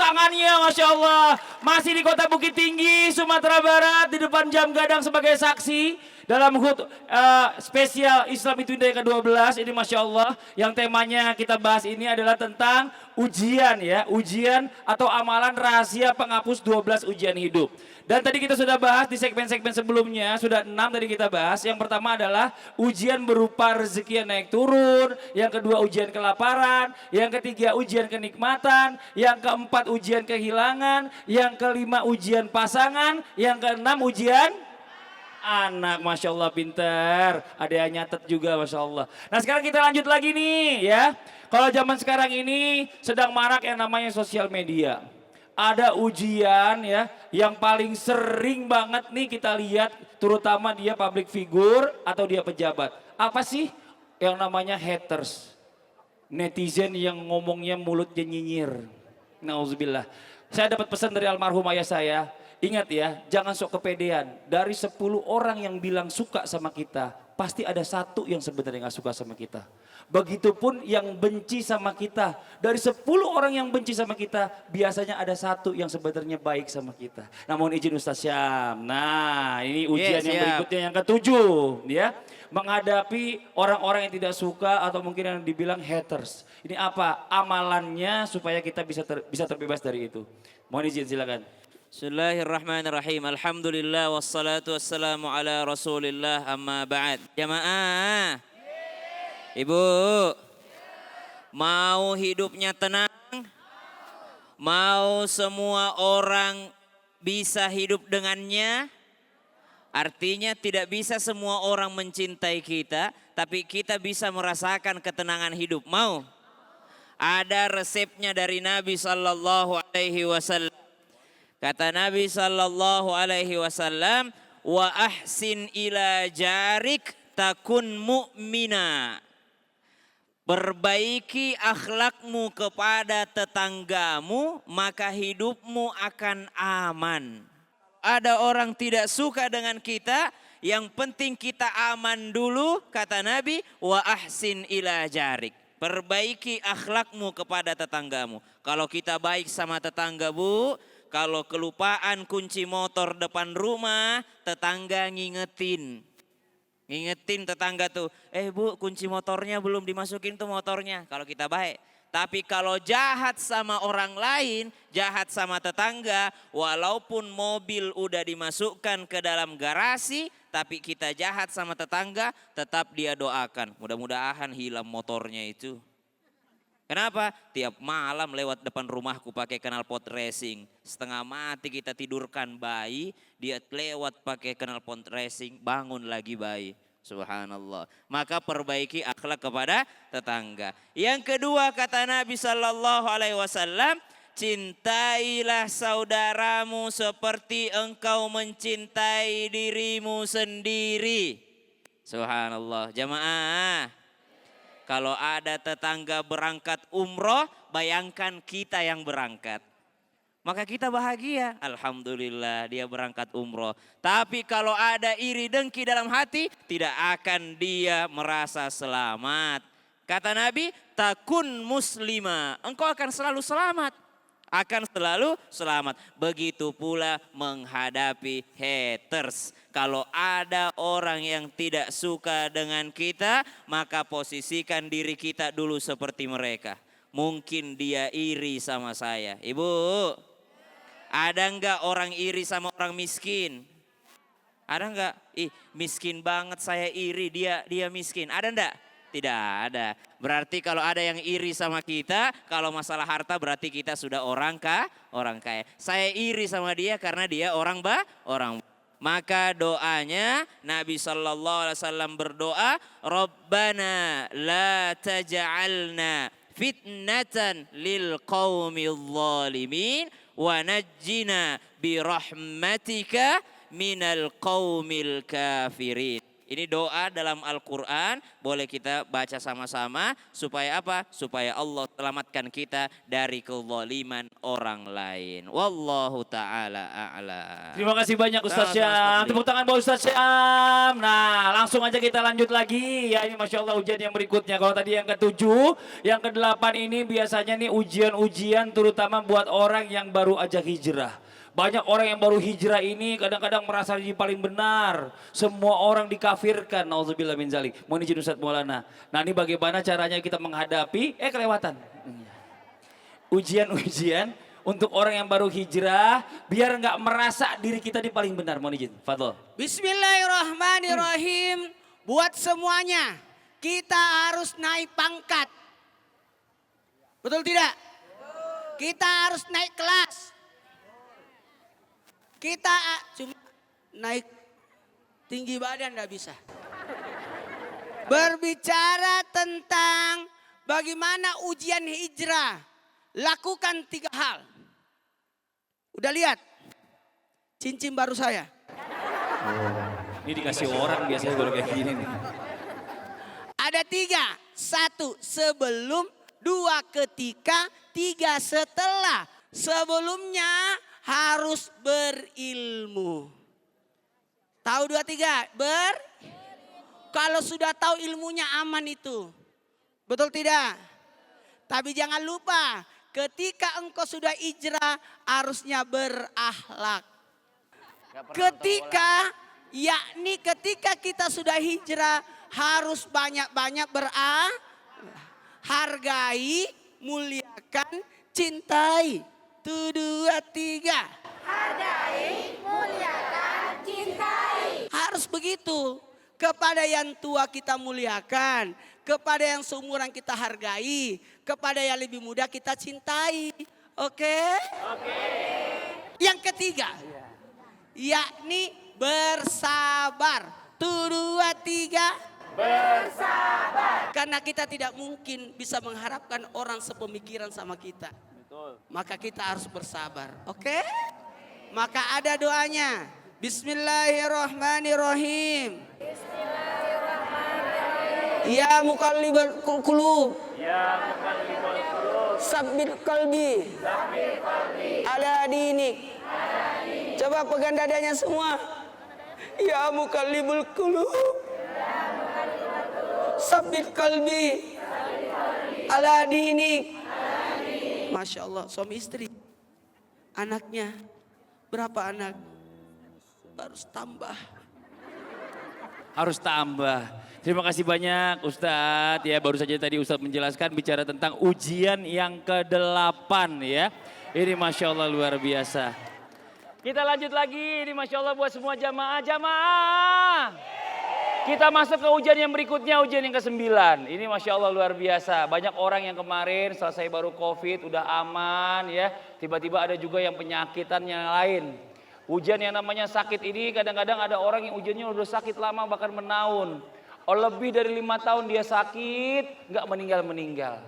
tangannya, Masya Allah. Masih di kota Bukit Tinggi, Sumatera Barat, di depan Jam Gadang sebagai saksi dalam HUT spesial Islam itu Indah yang ke-12 ini, Masya Allah. Yang temanya kita bahas ini adalah tentang ujian ya, ujian atau amalan rahasia penghapus 12 ujian hidup. Dan tadi kita sudah bahas di segmen-segmen sebelumnya, sudah 6 tadi kita bahas. Yang pertama adalah ujian berupa rezeki yang naik turun, yang kedua ujian kelaparan, yang ketiga ujian kenikmatan, yang keempat ujian kehilangan, yang kelima ujian pasangan, yang keenam ujian anak. Masya Allah pinter, ada yang nyatet juga, Masya Allah. Nah sekarang kita lanjut lagi nih ya. Kalau zaman sekarang ini sedang marak yang namanya sosial media. Ada ujian ya yang paling sering banget nih kita lihat, terutama dia public figure atau dia pejabat. Apa sih yang namanya haters? Netizen yang ngomongnya mulutnya nyinyir. Nauzubillah. Saya dapat pesan dari almarhum ayah saya. Ingat ya, jangan sok kepedean. Dari 10 orang yang bilang suka sama kita, pasti ada satu yang sebenarnya gak suka sama kita. Begitupun yang benci sama kita. Dari 10 orang yang benci sama kita, biasanya ada satu yang sebenarnya baik sama kita. Nah mohon izin Ustaz Syam. Nah ini ujian yang berikutnya yang ke-7 ya. Menghadapi orang-orang yang tidak suka atau mungkin yang dibilang haters. Ini apa? Amalannya supaya kita bisa terbebas dari itu. Mohon izin silakan. Bismillahirrahmanirrahim. Alhamdulillah wassalatu wassalamu ala Rasulillah amma ba'd. Jamaah. Ibu. Mau hidupnya tenang? Mau semua orang bisa hidup dengannya? Artinya tidak bisa semua orang mencintai kita, tapi kita bisa merasakan ketenangan hidup. Mau? Ada resepnya dari Nabi sallallahu alaihi wasallam. Kata Nabi sallallahu alaihi wasallam, "Wa ahsin ila jarik takun mu'mina." Perbaiki akhlakmu kepada tetanggamu, maka hidupmu akan aman. Ada orang tidak suka dengan kita, yang penting kita aman dulu, kata Nabi, wa ahsin ila jarik. Perbaiki akhlakmu kepada tetanggamu. Kalau kita baik sama tetangga, Bu, kalau kelupaan kunci motor depan rumah, tetangga ngingetin. Ngingetin tetangga tuh, Bu kunci motornya belum dimasukin tuh motornya, kalau kita baik. Tapi kalau jahat sama orang lain, jahat sama tetangga, walaupun mobil udah dimasukkan ke dalam garasi, tapi kita jahat sama tetangga, tetap dia doakan. Mudah-mudahan hilang motornya itu. Kenapa? Tiap malam lewat depan rumahku pakai knalpot racing. Setengah mati kita tidurkan bayi, dia lewat pakai knalpot racing, bangun lagi bayi. Subhanallah. Maka perbaiki akhlak kepada tetangga. Yang kedua kata Nabi sallallahu alaihi wasallam, cintailah saudaramu seperti engkau mencintai dirimu sendiri. Subhanallah. Jamaah. Kalau ada tetangga berangkat umroh, bayangkan kita yang berangkat. Maka kita bahagia, alhamdulillah dia berangkat umroh. Tapi kalau ada iri dengki dalam hati, tidak akan dia merasa selamat. Kata Nabi, takun muslima, engkau akan selalu selamat. Akan selalu selamat. Begitu pula menghadapi haters. Kalau ada orang yang tidak suka dengan kita, maka posisikan diri kita dulu seperti mereka. Mungkin dia iri sama saya. Ibu, ada enggak orang iri sama orang miskin? Ada enggak? Miskin banget saya iri, dia miskin. Ada enggak? Tidak ada. Berarti kalau ada yang iri sama kita, kalau masalah harta berarti kita sudah orang kaya. Saya iri sama dia karena dia orang. Maka doanya Nabi sallallahu alaihi wasallam berdoa, Rabbana la taj'alna fitnatan lil qaumil zalimin wa najjina bi rahmatika minal qaumil kafirin. Ini doa dalam Al-Quran, boleh kita baca sama-sama supaya apa? Supaya Allah selamatkan kita dari kezaliman orang lain. Wallahu ta'ala a'lam. Terima kasih banyak Ustaz Sama-sama, Syam. Ustaz Tepuk tangan buat Ustaz Syam. Nah, langsung aja kita lanjut lagi. Ya, ini Masya Allah ujian yang berikutnya. Kalau tadi yang ke-7, yang ke-8 ini biasanya nih ujian-ujian terutama buat orang yang baru aja hijrah. Banyak orang yang baru hijrah ini kadang-kadang merasa diri paling benar. Semua orang dikafirkan. Nauzubillah min zalik. Mohon izin Ustaz Maulana. Nah, ini bagaimana caranya kita menghadapi kelewatan. Ujian-ujian untuk orang yang baru hijrah biar nggak merasa diri kita di paling benar. Mohon izin. Fadl. Bismillahirrahmanirrahim. Buat semuanya, kita harus naik pangkat. Betul tidak? Kita harus naik kelas. Kita cuma naik tinggi badan enggak bisa. Berbicara tentang bagaimana ujian hijrah. Lakukan 3 hal. Udah lihat? Cincin baru saya. Ini dikasih orang biasanya kalau kayak gini nih. Ada 3. 1 sebelum, 2 ketika, 3 setelah. Sebelumnya harus berilmu. Tahu 2, 3? Kalau sudah tahu ilmunya aman itu. Betul tidak? Tapi jangan lupa ketika engkau sudah hijrah harusnya berakhlak. Ketika kita sudah hijrah harus banyak-banyak hargai, muliakan, cintai. 1, 2, 3. Hargai, muliakan, cintai. Harus begitu. Kepada yang tua kita muliakan. Kepada yang seumuran kita hargai. Kepada yang lebih muda kita cintai. Oke? Oke. Yang ketiga. Yakni bersabar. 1, 2, 3. Bersabar. Karena kita tidak mungkin bisa mengharapkan orang sepemikiran sama kita. Maka kita harus bersabar. Oke? Maka ada doanya. Bismillahirrahmanirrahim. Ya muqallibal qulub. Sabbit qalbi. Ala dinik. Coba pegang dadanya semua. Ya muqallibul qulub. Sabbit qalbi. Ala dinik. Masya Allah, suami istri. Anaknya, berapa anak? Harus tambah. Harus tambah. Terima kasih banyak Ustadz. Ya, baru saja tadi Ustadz menjelaskan bicara tentang ujian yang ke-8 ya. Ini Masya Allah luar biasa. Kita lanjut lagi. Ini Masya Allah buat semua jamaah. Kita masuk ke ujian yang berikutnya, ujian yang ke-9. Ini Masya Allah luar biasa. Banyak orang yang kemarin selesai baru COVID, udah aman ya. Tiba-tiba ada juga yang penyakitan yang lain. Ujian yang namanya sakit ini kadang-kadang ada orang yang ujiannya udah sakit lama bahkan menahun. Lebih dari 5 tahun dia sakit, nggak meninggal-meninggal.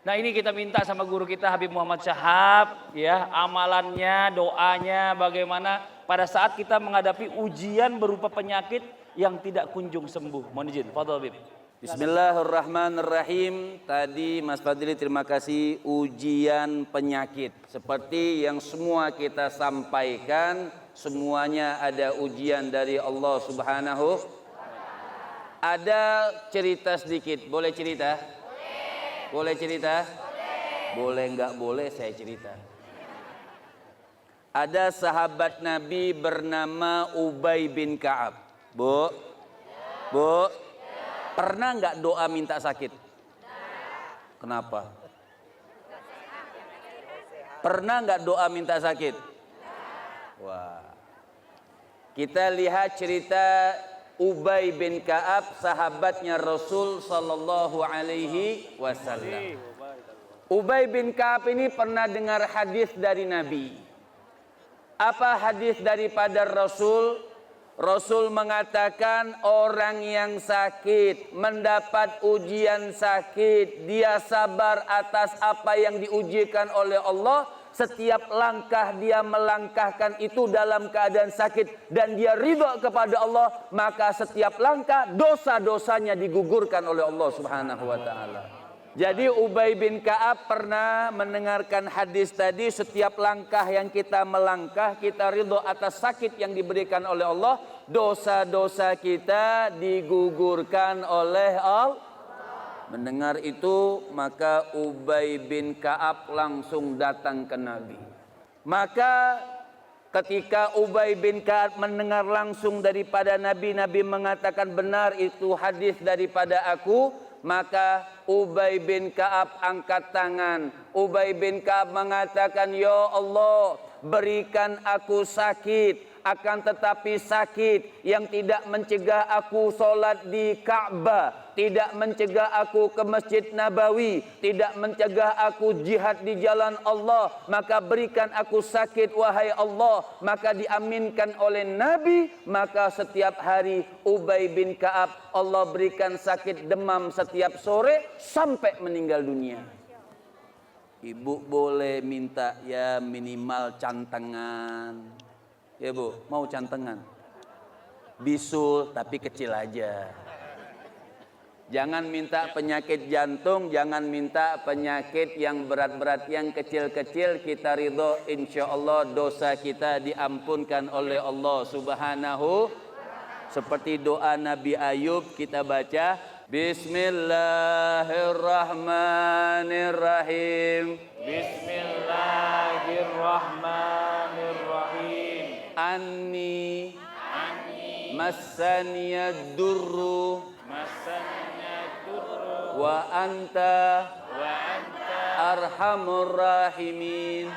Nah ini kita minta sama guru kita Habib Muhammad Syahab ya, amalannya, doanya bagaimana pada saat kita menghadapi ujian berupa penyakit yang tidak kunjung sembuh. Mohon izin, Fadhil Habib. Bismillahirrahmanirrahim. Tadi Mas Fadli terima kasih ujian penyakit. Seperti yang semua kita sampaikan, semuanya ada ujian dari Allah Subhanahu. Ada cerita sedikit, boleh cerita? Boleh cerita? Boleh nggak boleh saya cerita. Ada sahabat Nabi bernama Ubay bin Ka'ab. Bu, pernah nggak doa minta sakit? Kenapa? Pernah nggak doa minta sakit? Wah, kita lihat cerita Ubay bin Ka'ab, sahabatnya Rasul Sallallahu Alaihi Wasallam. Ubay bin Ka'ab ini pernah dengar hadis dari Nabi. Apa hadis daripada Rasul? Rasul mengatakan orang yang sakit, mendapat ujian sakit, dia sabar atas apa yang diujikan oleh Allah, setiap langkah dia melangkahkan itu dalam keadaan sakit dan dia ridha kepada Allah, maka setiap langkah dosa-dosanya digugurkan oleh Allah Subhanahu wa taala. Jadi Ubay bin Ka'ab pernah mendengarkan hadis tadi, setiap langkah yang kita melangkah kita ridho atas sakit yang diberikan oleh Allah, dosa-dosa kita digugurkan oleh Allah. Mendengar itu maka Ubay bin Ka'ab langsung datang ke Nabi. Maka ketika Ubay bin Ka'ab mendengar langsung daripada Nabi, Nabi mengatakan benar itu hadis daripada aku. Maka Ubay bin Ka'ab angkat tangan. Ubay bin Ka'ab mengatakan, ya Allah, berikan aku sakit, akan tetapi sakit yang tidak mencegah aku sholat di Ka'bah, tidak mencegah aku ke Masjid Nabawi, tidak mencegah aku jihad di jalan Allah. Maka berikan aku sakit wahai Allah. Maka diaminkan oleh Nabi. Maka setiap hari Ubay bin Ka'ab Allah berikan sakit demam setiap sore sampai meninggal dunia. Ibu boleh minta ya minimal cantengan. Ya Bu, mau cantengan? Bisul tapi kecil aja. Jangan minta penyakit jantung, jangan minta penyakit yang berat-berat, yang kecil-kecil kita ridho, insya Allah dosa kita diampunkan oleh Allah Subhanahu. Seperti doa Nabi Ayub kita baca, Bismillahirrahmanirrahim. Bismillahirrahmanirrahim. Anni massaniyad durru wa anta arhamur rahimin.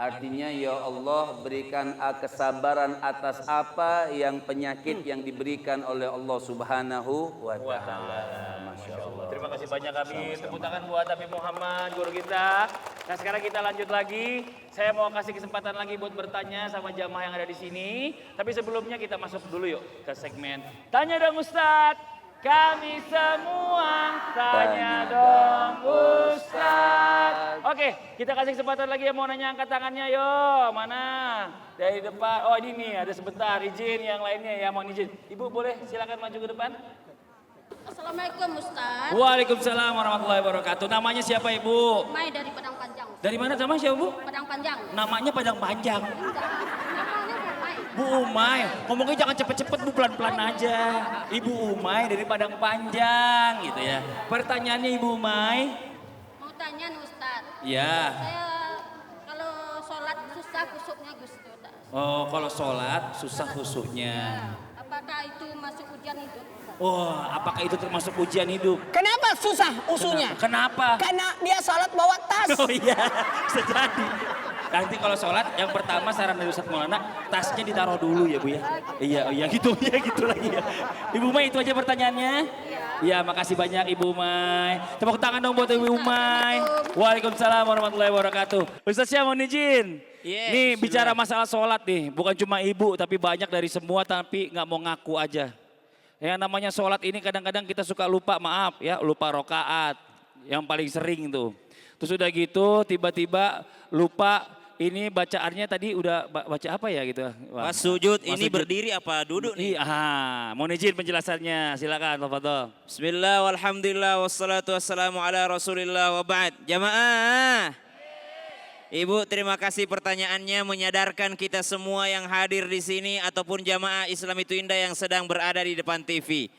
Artinya ya Allah berikan kesabaran atas apa yang penyakit yang diberikan oleh Allah Subhanahu wa taala. Masya Allah. Terima kasih banyak kami. Tepuk tangan buat Habib Muhammad, guru kita. Nah sekarang kita lanjut lagi. Saya mau kasih kesempatan lagi buat bertanya sama jamaah yang ada di sini. Tapi sebelumnya kita masuk dulu yuk ke segmen Tanya Dong Ustadz. Kami semua tanya dong Ustadz. Oke, kita kasih kesempatan lagi yang mau nanya, angkat tangannya yuk. Mana? Dari depan. Oh ini nih, ada sebentar. Izin yang lainnya ya, mohon izin. Ibu boleh silakan maju ke depan. Assalamualaikum Ustaz. Waalaikumsalam warahmatullahi wabarakatuh. Namanya siapa Ibu? Mai dari Padang Panjang. Dari mana sama siapa Bu? Padang Panjang. Namanya Padang Panjang. Enggak. Namanya Mai. Bu Umay, ngomongnya jangan cepet-cepet Bu, pelan-pelan aja. Ibu Umay dari Padang Panjang gitu ya. Pertanyaannya Ibu Umay. Mau tanya nih Ustaz. Ya. Saya kalau sholat susah kusuknya Gus Ustaz. Oh, kalau sholat susah khusyuknya. Apakah itu masuk ujian hidup? Oh, apakah itu termasuk ujian hidup? Kenapa susah usunya? Kenapa? Karena dia sholat bawa tas. Oh iya, bisa jadi. Nanti kalau sholat yang pertama saran dari Ustadz Maulana, tasnya ditaruh dulu ya Bu ya. Iya gitu lagi ya. Ibu Mai itu aja pertanyaannya. Iya, makasih banyak Ibu Mai. Tepuk tangan dong buat Ibu Mai. Waalaikumsalam warahmatullahi wabarakatuh. Ustadz Syah mohon izin. Nih bicara masalah sholat nih, bukan cuma ibu tapi banyak dari semua tapi nggak mau ngaku aja. Yang namanya sholat ini kadang-kadang kita suka lupa, maaf ya, lupa rokaat. Yang paling sering tuh. Terus udah gitu tiba-tiba lupa ini bacaannya tadi udah baca apa ya gitu. Pas sujud ini berdiri apa duduk nih? Mohon izin penjelasannya, silakan tafadhol. Bismillah walhamdulillah wassalatu wassalamu ala rasulillah wa ba'd. Jamaah. Ibu terima kasih pertanyaannya, menyadarkan kita semua yang hadir di sini ataupun jamaah Islam Itu Indah yang sedang berada di depan TV.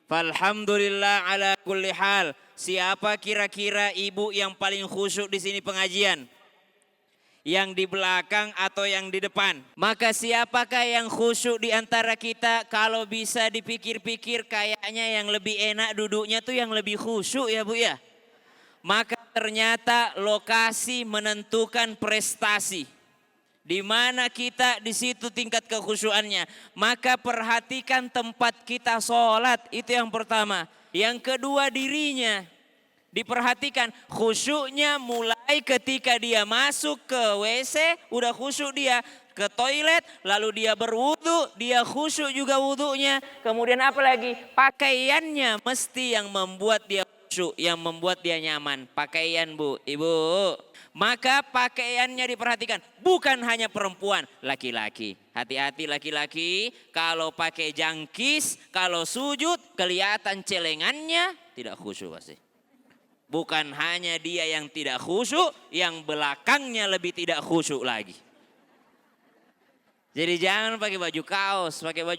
Falhamdulillah ala kulli hal. Siapa kira-kira ibu yang paling khusyuk di sini pengajian? Yang di belakang atau yang di depan? Maka siapakah yang khusyuk di antara kita? Kalau bisa dipikir-pikir kayaknya yang lebih enak duduknya tuh yang lebih khusyuk ya Bu ya. Maka ternyata lokasi menentukan prestasi. Di mana kita di situ tingkat kekhusyuannya. Maka perhatikan tempat kita sholat, itu yang pertama. Yang kedua dirinya. Diperhatikan khusyuknya mulai ketika dia masuk ke WC, udah khusyuk dia. Ke toilet, lalu dia berwudu, dia khusyuk juga wudunya. Kemudian apa lagi? Pakaiannya mesti yang membuat dia khusyuk yang membuat dia nyaman. Pakaian Bu, Ibu. Maka pakaiannya diperhatikan. Bukan hanya perempuan, laki-laki. Hati-hati laki-laki, kalau pakai jangkis, kalau sujud kelihatan celengannya, tidak khusyuk pasti. Bukan hanya dia yang tidak khusyuk, yang belakangnya lebih tidak khusyuk lagi. Jadi jangan pakai baju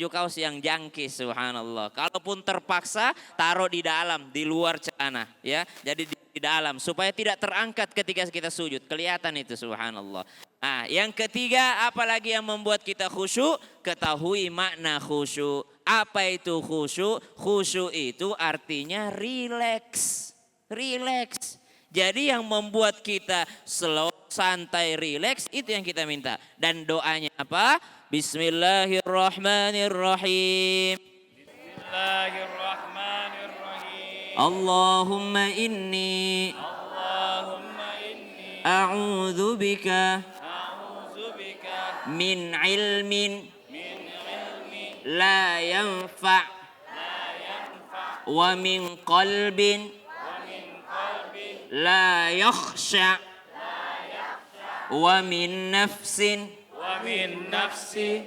kaos yang jangkis, subhanallah. Kalaupun terpaksa, taruh di dalam, di luar celana, ya. Jadi di dalam supaya tidak terangkat ketika kita sujud, kelihatan itu, subhanallah. Nah, yang ketiga, apalagi yang membuat kita khusyuk? Ketahui makna khusyuk. Apa itu khusyuk? Khusyuk itu artinya rileks. Rileks. Jadi yang membuat kita slow, santai, rileks, itu yang kita minta. Dan doanya apa? Bismillahirrahmanirrahim. Bismillahirrahmanirrahim. Allahumma inni a'udzu bika min ilmin la yanfa' wa min qalbin la yakhsha wa min nafsin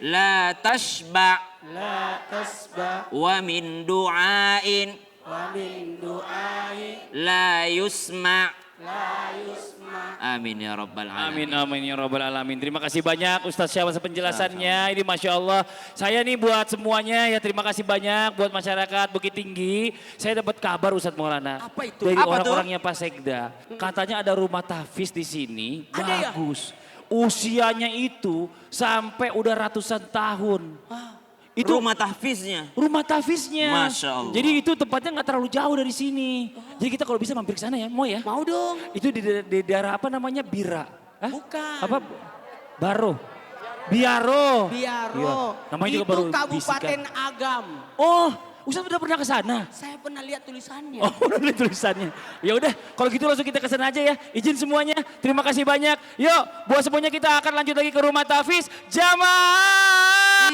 la tashba wa min du'ain la yusma. Amin ya rabbal alamin. Amin ya rabbal alamin. Terima kasih banyak Ustaz Syahbaz penjelasannya. Ini Masya Allah. Saya nih buat semuanya ya terima kasih banyak buat masyarakat Bukit Tinggi. Saya dapat kabar Ustaz Maulana. Apa itu? Dari Apa orang-orangnya Pak Sekda. Katanya ada rumah tahfiz di sini. Ada ya? Bagus. Usianya itu sampai udah ratusan tahun. Itu Rumah tahfiznya. rumah tahfiznya. Masya Allah. Jadi itu tempatnya nggak terlalu jauh dari sini. Jadi kita kalau bisa mampir ke sana ya, mau ya? Mau dong. Itu di daerah apa namanya? Bira. Hah? Bukan. Apa? Baro. Biaro. Biaro. Iya. Namanya juga Itu baru Kabupaten bisikan. Agam. Oh, Ustaz udah pernah ke sana? Saya pernah lihat tulisannya. Oh, udah lihat tulisannya. Ya udah, kalau gitu langsung kita ke sana aja ya. Izin semuanya. Terima kasih banyak. Yuk, buat semuanya kita akan lanjut lagi ke rumah tahfiz. Jamaah.